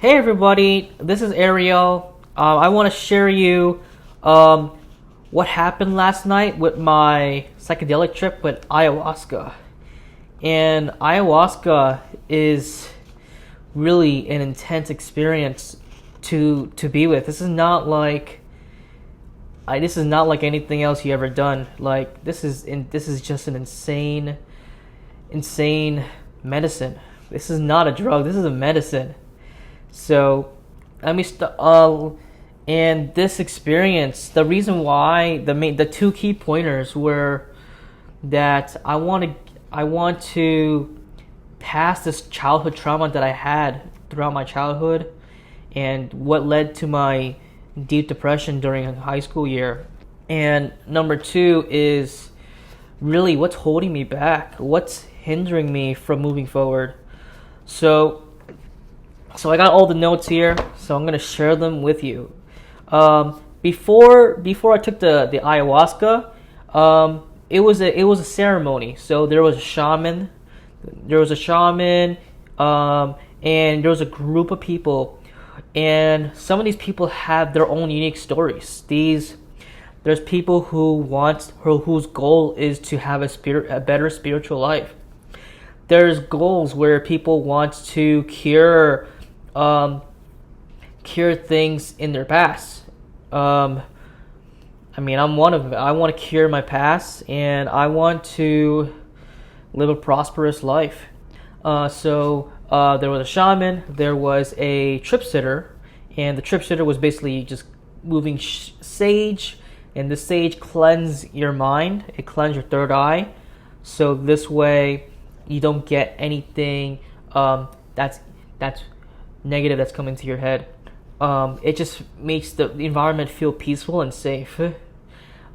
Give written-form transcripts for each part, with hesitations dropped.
Hey everybody, this is Ariel. I want to share you what happened last night with my psychedelic trip with ayahuasca. And ayahuasca is really an intense experience to be with. This is not like anything else you ever done. Like this is just an insane medicine. This is not a drug. This is a medicine. So, let me start. And this experience, the reason why the two key pointers were that I want to pass this childhood trauma that I had throughout my childhood, and what led to my deep depression during high school year. And number two is really what's holding me back, what's hindering me from moving forward. So I got all the notes here, so I'm gonna share them with you. Before I took the ayahuasca, it was a ceremony. So there was a shaman, and there was a group of people, and some of these people have their own unique stories. There's people whose goal is to have a better spiritual life. There's goals where people want to cure things in their past. I'm one of them. I want to cure my past, and I want to live a prosperous life. So there was a shaman, there was a trip sitter, and the trip sitter was basically just moving sage, and the sage cleanse your mind. It cleanses your third eye, so this way you don't get anything that's negative that's coming to your head. It just makes the environment feel peaceful and safe.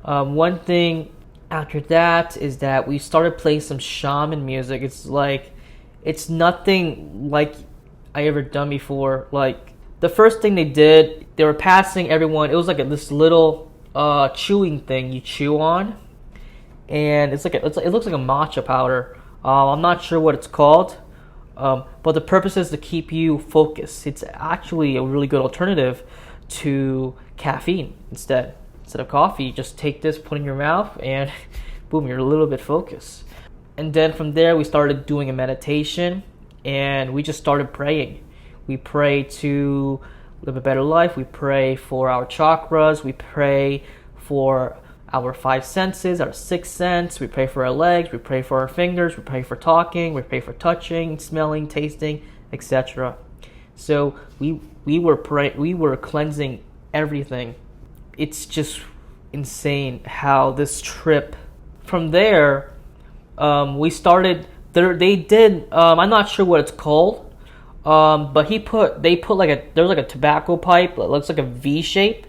One thing after that is that we started playing some shaman music. It's nothing like I ever done before. Like the first thing they were passing everyone. It was like this little chewing thing you chew on, and it looks like a matcha powder. I'm not sure what it's called. But the purpose is to keep you focused. It's actually a really good alternative to caffeine. Instead of coffee, just take this, put it in your mouth, and boom, you're a little bit focused. And then from there, we started doing a meditation, and we just started praying. We pray to live a better life. We pray for our chakras. We pray for our five senses, our sixth sense. We pray for our legs, we pray for our fingers, we pray for talking, we pray for touching, smelling, tasting, etc. So we were cleansing everything. It's just insane how this trip. From there, we started. They did. I'm not sure what it's called. But they put there's like a tobacco pipe that looks like a V shape.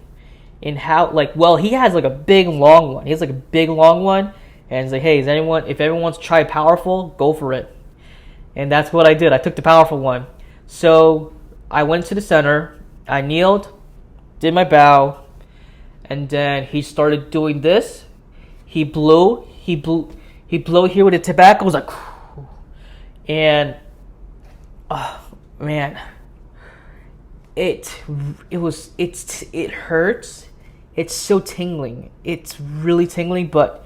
In how he has like a big long one. He has like a big long one, and he's like, hey, if everyone wants to try powerful, go for it. And that's what I did. I took the powerful one. So I went to the center, I kneeled, did my bow, and then he started doing this. He blew here with the tobacco. It was like, and oh man, it hurts. It's so tingling. It's really tingling, but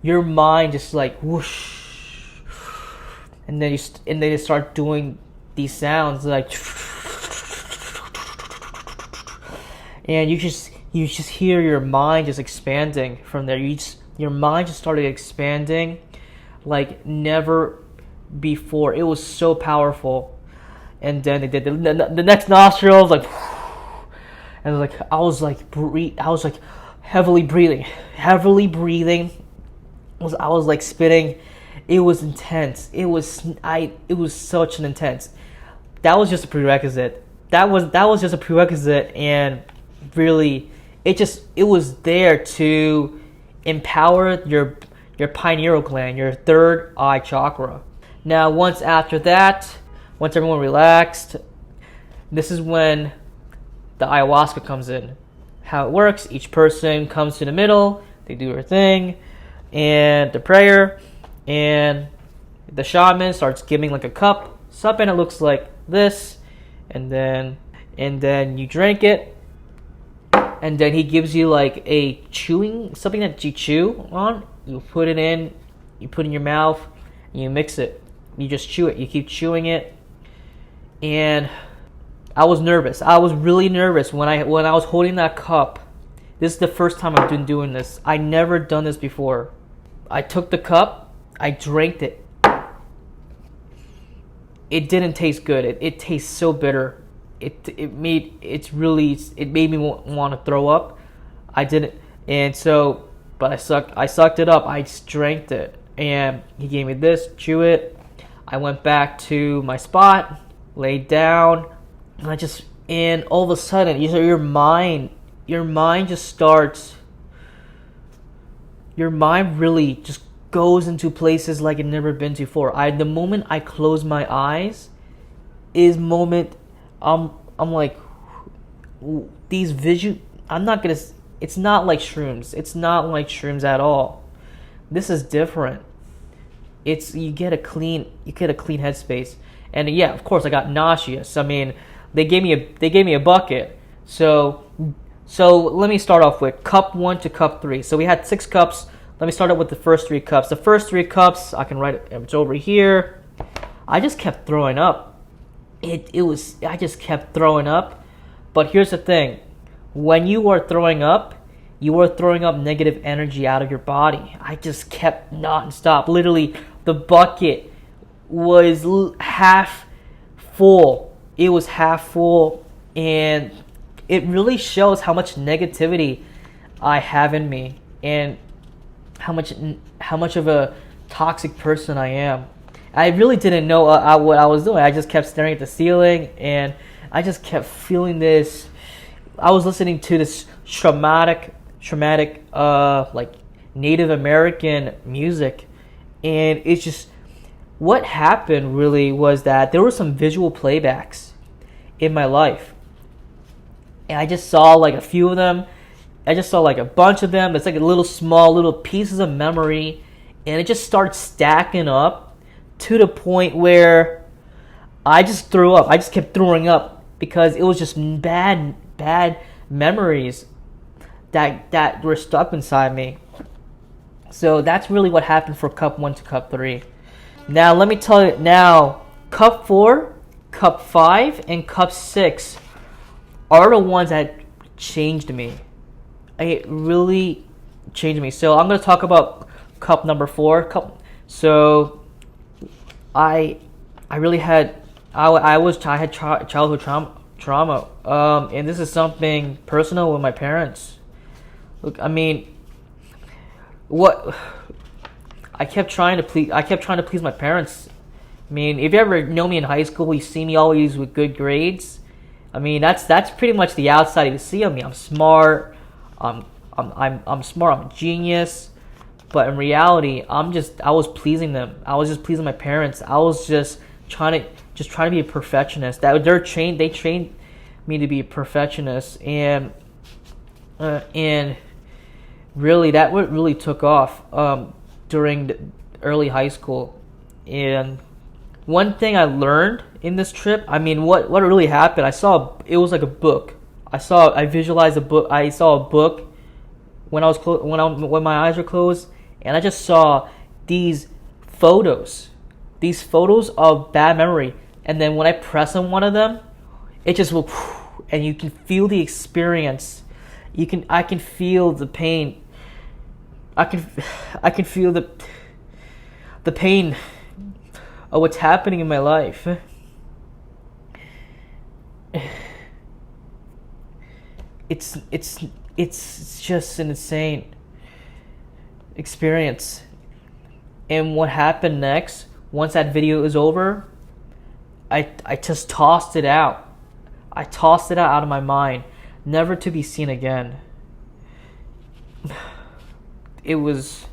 your mind just like whoosh, and then you start doing these sounds like, and you just hear your mind just expanding from there. Your mind just started expanding like never before. It was so powerful. And then they did the next nostril, like. And I was heavily breathing. I was like spitting. It was intense. It was such an intense. That was just a prerequisite. That was just a prerequisite, and really, it was there to empower your pineal gland, your third eye chakra. Now, once everyone relaxed, this is when the ayahuasca comes in. How it works, each person comes to the middle, they do their thing, and the prayer, and the shaman starts giving like a cup, and it looks like this, and then you drink it, and then he gives you like a chewing, something that you chew on. You put it in, you put it in your mouth, and you mix it. You just chew it. You keep chewing it, and I was nervous. I was really nervous when I was holding that cup. This is the first time I've been doing this. I never done this before. I took the cup, I drank it. It didn't taste good. It tastes so bitter. It made me want to throw up. I didn't, and so, but I sucked it up. I just drank it, and he gave me this, chew it. I went back to my spot, laid down, and all of a sudden, your mind just starts. Your mind really just goes into places like it never been before. The moment I close my eyes, I'm like, these visual. It's not like shrooms. It's not like shrooms at all. This is different. You get a clean headspace, and yeah, of course I got nauseous. I mean, they gave me a bucket. So let me start off with cup 1 to cup 3. So we had 6 cups. Let me start out with the first 3 cups. The first 3 cups, I can write it. It's over here. I just kept throwing up. I just kept throwing up. But here's the thing: when you are throwing up negative energy out of your body. I just kept nonstop. Literally, the bucket was half full. It was half full, and it really shows how much negativity I have in me, and how much of a toxic person I am. I really didn't know what I was doing. I just kept staring at the ceiling, and I just kept feeling this. I was listening to this shamanic, like Native American music, and it's just, what happened really was that there were some visual playbacks in my life, and I just saw like a few of them. I just saw like a bunch of them. It's like little pieces of memory, and it just started stacking up to the point where I just threw up. I just kept throwing up because it was just bad memories that were stuck inside me. So that's really what happened for cup 1 to cup 3. Now let me tell you, now cup 4, cup 5, and cup 6 are the ones that changed me. It really changed me. So I'm going to talk about cup number 4. So I had childhood trauma. And this is something personal with my parents. Look, I mean, I kept trying to please my parents. I mean, if you ever know me in high school, you see me always with good grades. I mean, that's pretty much the outside you see of me. I'm smart. I'm smart. I'm a genius. But in reality, I was pleasing them. I was just pleasing my parents. I was just trying to be a perfectionist. They trained me to be a perfectionist, and really that really took off during the early high school. And one thing I learned in this trip, I mean, what really happened? It was like a book. I visualized a book. I saw a book when my eyes were closed, and I just saw these photos of bad memory. And then when I press on one of them, it just will, and you can feel the experience. I can feel the pain. I can feel the pain of what's happening in my life. It's just an insane experience. And what happened next, once that video is over, I just tossed it out. I tossed it out of my mind, never to be seen again. It was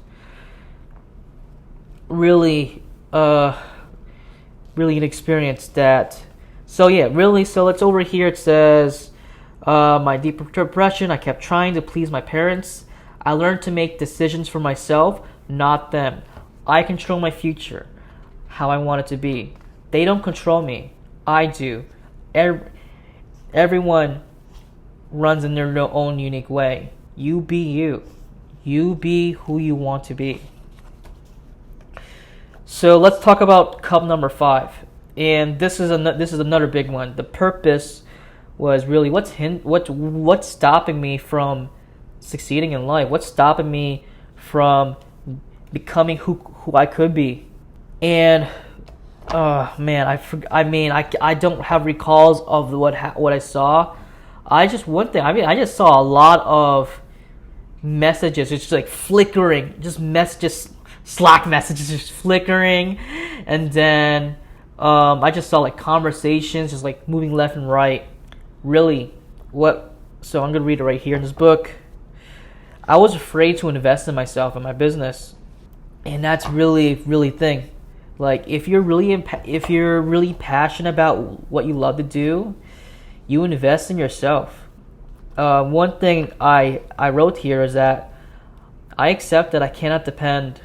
really an experience that. So it's over here. It says, my deep depression. I kept trying to please my parents. I learned to make decisions for myself, not them. I control my future, how I want it to be. They don't control me. I do. Everyone runs in their own unique way. You be you. You be who you want to be. So let's talk about cup number 5, and this is another big one. The purpose was really what's stopping me from succeeding in life. What's stopping me from becoming who I could be? And man, I don't have recalls of what I saw. I just saw a lot of messages. It's just like flickering, just Slack messages just flickering, and then I just saw like conversations just like moving left and right. Really, so I'm gonna read it right here in this book. I was afraid to invest in myself and my business, and that's really thing. Like if you're really passionate about what you love to do, you invest in yourself. One thing I wrote here is that I accept that I cannot depend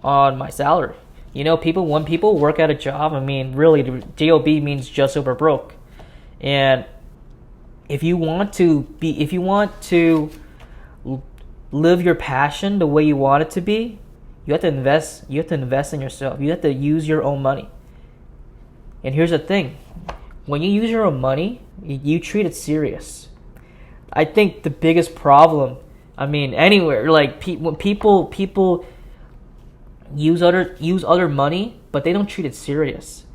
on my salary. You know, when people work at a job, I mean, really, the job means just over broke. And if you want to live your passion the way you want it to be, you have to invest in yourself. You have to use your own money. And here's the thing: when you use your own money, you treat it serious. I think the biggest problem, I mean, anywhere, like when people use other money, but they don't treat it serious.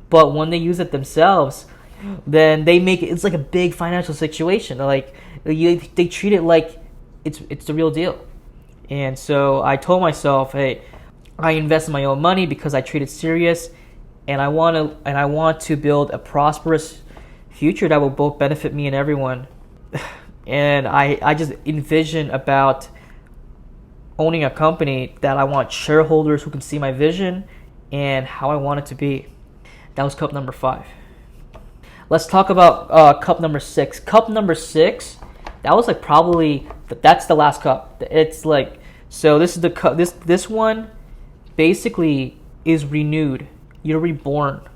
But when they use it themselves, then they make it's like a big financial situation. Like they treat it like it's the real deal. And so I told myself, hey, I invest in my own money because I treat it serious, and I want to build a prosperous future that will both benefit me and everyone. And I just envision about owning a company that I want shareholders who can see my vision and how I want it to be. That was cup number 5. Let's talk about cup number 6. Cup number 6, that was like that's the last cup. It's like, so this is the cup. This one basically is renewed. You're reborn.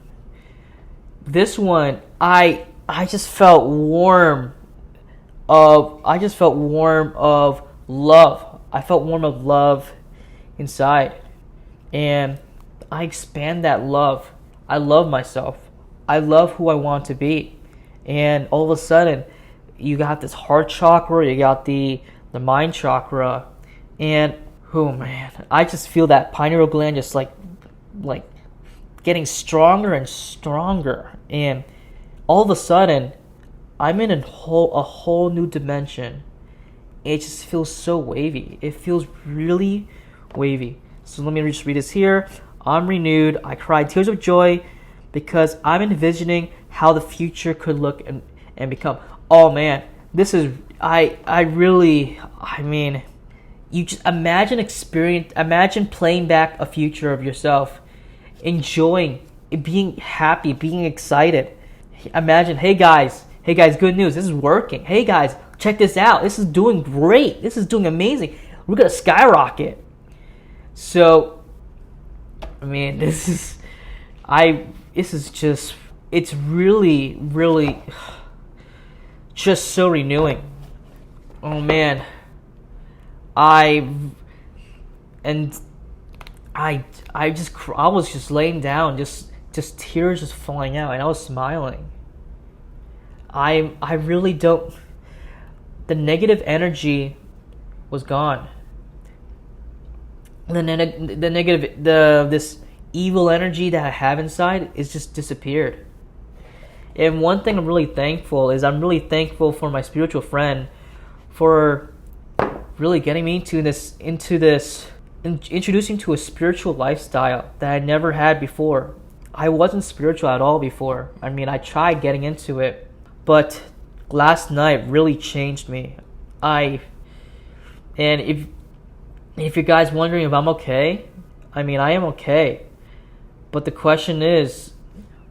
This one, I just felt warm of love. I felt warm of love inside, and I expand that love. I love myself. I love who I want to be, and all of a sudden, you got this heart chakra, you got the mind chakra, and oh man, I just feel that pineal gland just like getting stronger and stronger, and all of a sudden, I'm in a whole new dimension. It just feels so wavy. It feels really wavy. So let me just read this here. I'm renewed. I cried tears of joy because I'm envisioning how the future could look and become. Oh man, this is you just imagine playing back a future of yourself, enjoying, being happy, being excited. Imagine, hey guys, good news. This is working. Hey guys, check this out. This is doing great. This is doing amazing. We're going to skyrocket. So, I mean, it's really just so renewing. Oh man. I was just laying down, just tears just falling out, and I was smiling. I really don't. The negative energy was gone. This evil energy that I have inside is just disappeared. And one thing I'm really thankful for my spiritual friend for really getting me introducing to a spiritual lifestyle that I never had before. I wasn't spiritual at all before. I mean, I tried getting into it, but last night really changed me. And if you guys wondering if I'm okay, I mean, I am okay. But the question is,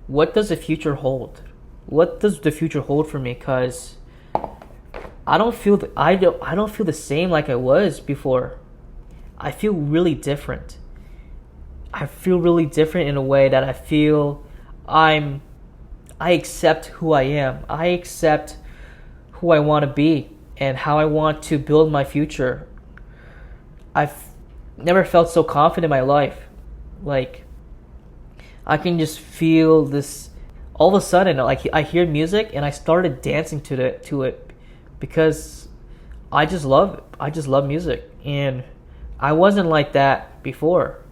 what does the future hold? What does the future hold for me? Because I don't feel the same like I was before. I feel really different. I feel really different in a way that I feel I'm I accept who I am. I accept who I want to be and how I want to build my future. I've never felt so confident in my life. Like, I can just feel this all of a sudden. Like, I hear music and I started dancing to it because I just love it. I just love music, and I wasn't like that before.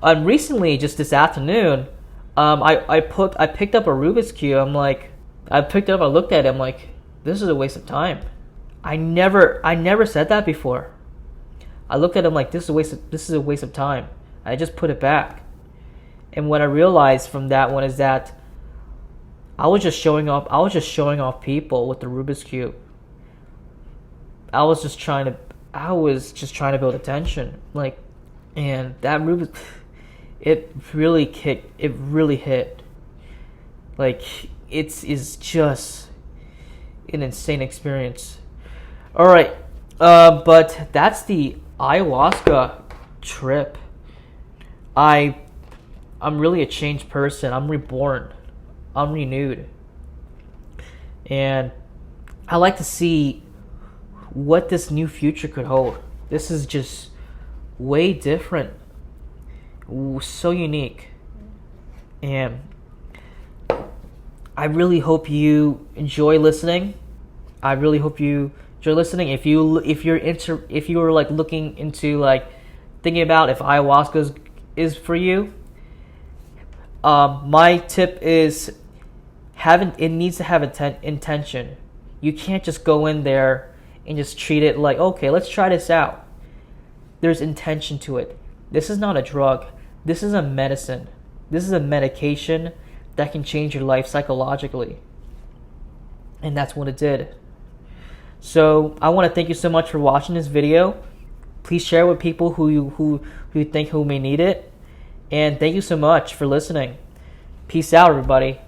Recently, just this afternoon, I picked up a Rubik's Cube. I'm like, I picked it up. I looked at it. I'm like, this is a waste of time. I never said that before. I looked at it. I'm like, this is a waste of time. I just put it back. And what I realized from that one is that I was just showing off people with the Rubik's Cube. I was just trying to build attention. Like, and that Rubik's, it really hit. Like, is just an insane experience. All right, but that's the ayahuasca trip. I'm really a changed person. I'm reborn. I'm renewed. And I like to see what this new future could hold. This is just way different. So unique. And I really hope you enjoy listening. If you're like looking into like thinking about if ayahuasca is for you, my tip is it needs to have intention. You can't just go in there and just treat it like, okay, let's try this out. There's intention to it. This is not a drug. This is a medicine. This is a medication that can change your life psychologically. And that's what it did. So I want to thank you so much for watching this video. Please share with people who you think who may need it. And thank you so much for listening. Peace out, everybody.